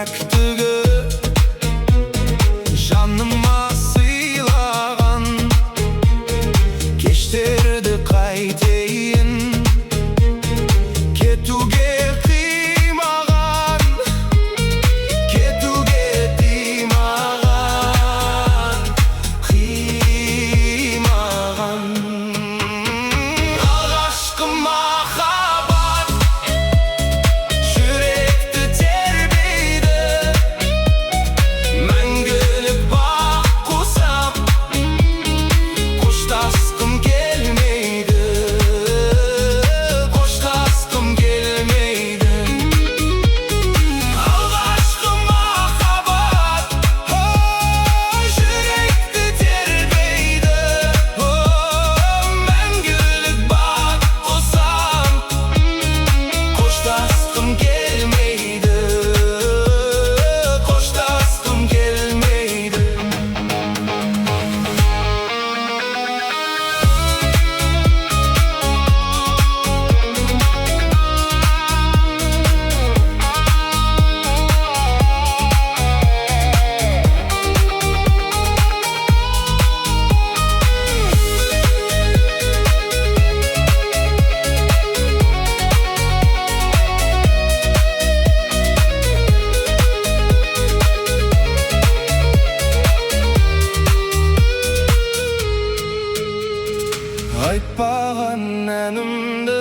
пәктігі жаныма сыйлаған. Кештерді қайтейін, кетуге қимаған, кетуге тимаған, қимаған. Алғашқы махаббат жүректі тербейді, мәңгілік бақ құсап қоштасқым келмейді, қоштасқым келмейді. Алғашқы махаббат жүректі тербейді, мәңгілік бақ құсап қоштасқым келмейді, қоштасқым келмейді. Айтпаған әнімді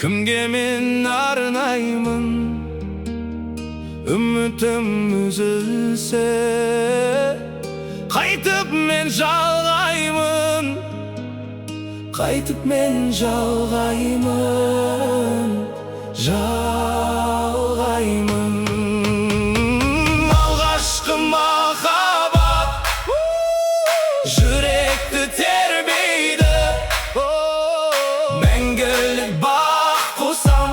кімге мен арнаймын? Үмітім үзілсе қайтып мен жалғаймын, қайтып мен жалғаймын, жалғаймын. Алғашқы махаббат жүректі тербейді, мәңгілік бақ құсам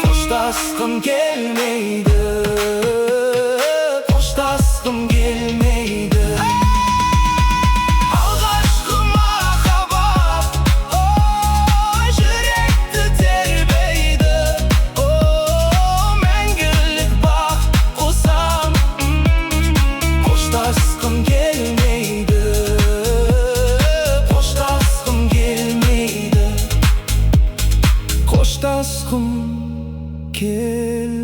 қоштасқым келмейді, қоштасқым келмейді. Алғашқы махаббат жүректі тербейді, мәңгілік бақ құсам қоштасқым келмейді, қоштасқым келмейді, қоштасқым келмейді.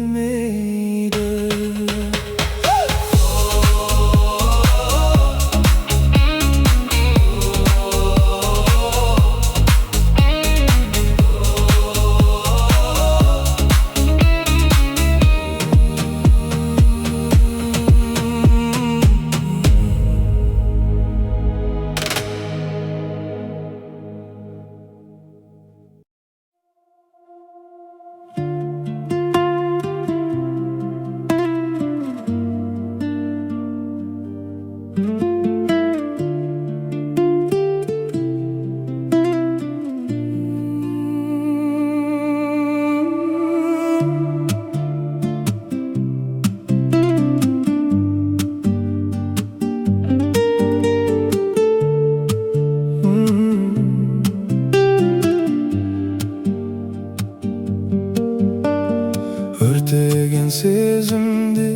Өртеген сезімді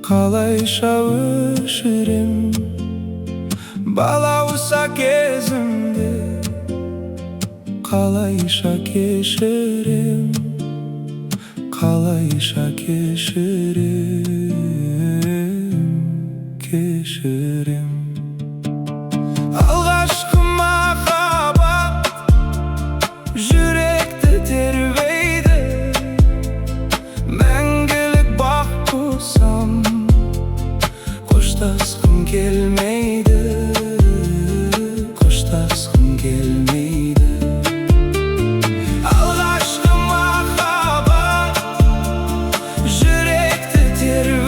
қалайша өшірем? Балауса кезімді қалайша кешірем, қалайша кешірем, кешірем. Алғашқы махаббат жүректі тербейді, мәңгілік бақ құсам қоштасқым келмейді, қоштасқым келмейді. Алғашқы махаббат жүректі тербейді,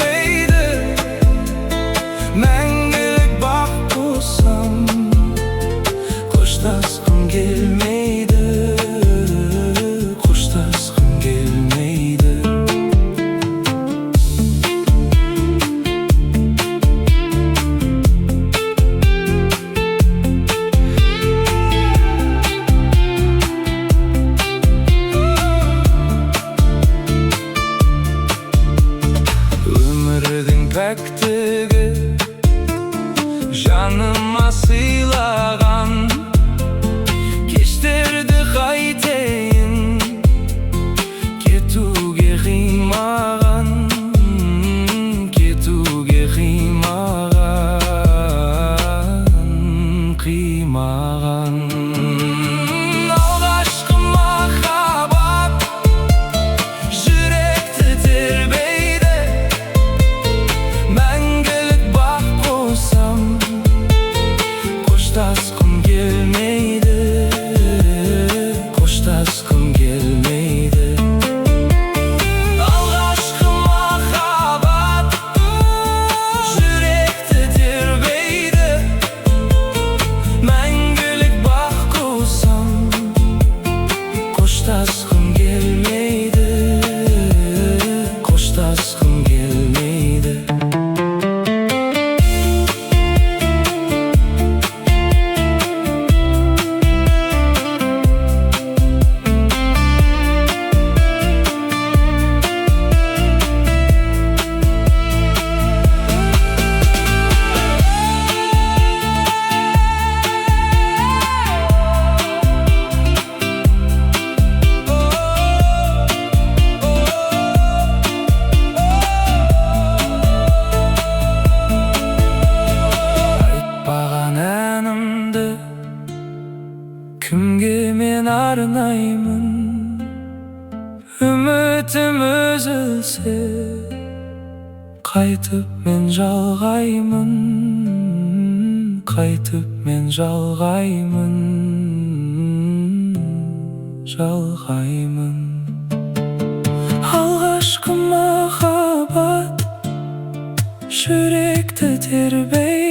gelmeydi. Alğaşkı mahabat yürekte terbeydi. Мәңгілік бақ қусам қоштасқым келмейді, қоштасқым келмейді. Kімге мен арнаймын, үмітім үзілсе, қайтып мен жалғаймын, қайтып мен жалғаймын, жалғаймын. Алғашқы махаббат жүректі тербейді.